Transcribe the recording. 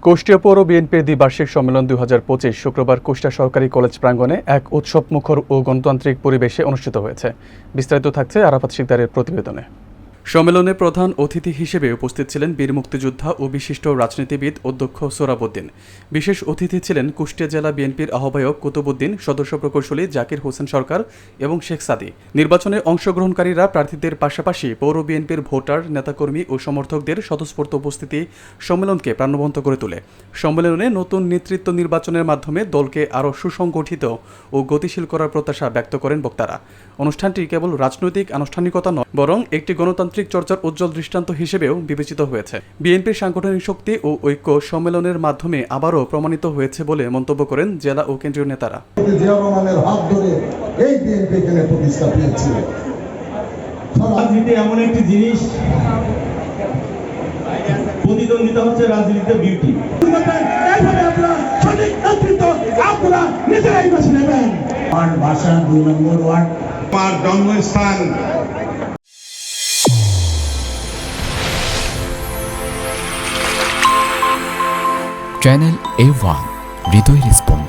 কুষ্টিয়া পৌর বিএনপির দ্বিবার্ষিক সম্মেলন 2025 শুক্রবার কুষ্টিয়া সরকারি কলেজ প্রাঙ্গণে এক উৎসবমুখর ও গণতান্ত্রিক পরিবেশে অনুষ্ঠিত হয়েছে। বিস্তারিত থাকছে আরাফাত শিকদারের প্রতিবেদনে। সম্মেলনে প্রধান অতিথি হিসেবে উপস্থিত ছিলেন বীর মুক্তিযোদ্ধা ও বিশিষ্ট রাজনীতিবিদ অধ্যক্ষ সোহরাবউদ্দিন। বিশেষ অতিথি ছিলেন কুষ্টিয়া জেলা বিএনপির আহ্বায়ক কুতুবউদ্দিন, সদস্য প্রকৌশলী জাকির হোসেন সরকার এবং শেখ সাদি। নির্বাচনে অংশগ্রহণকারীরা প্রার্থীদের পাশাপাশি পৌর বিএনপির ভোটার, নেতাকর্মী ও সমর্থকদের স্বতঃস্ফূর্ত উপস্থিতি সম্মেলনকে প্রাণবন্ত করে তোলে। সম্মেলনে নতুন নেতৃত্ব নির্বাচনের মাধ্যমে দলকে আরও সুসংগঠিত ও গতিশীল করার প্রত্যাশা ব্যক্ত করেন বক্তারা। অনুষ্ঠানটি কেবল রাজনৈতিক আনুষ্ঠানিকতা নয়, বরং একটি গণতান্ত্রিক চর্চার উজ্জ্বল দৃষ্টান্ত হিসেবেও বিবেচিত হয়েছে। বিএনপির সাংগঠনিক শক্তি ও ঐক্য সম্মেলনের মাধ্যমে আবারও প্রমাণিত হয়েছে বলে মন্তব্য করেন জেলা ও কেন্দ্রীয় নেতারা। জিয়াউর রহমানের হাত ধরে এই বিএনপি এখানে প্রতিষ্ঠা পেয়েছিল। রাজনীতি এমন একটি জিনিস, প্রতিদ্বন্দ্বিতা হচ্ছে রাজনীতিতে বিউটি। ওয়ার্ড ভাষা 2 নম্বর ওয়ার্ড আমার জন্মস্থান। চ্যানেল A1 হৃদয় রেসপন্স।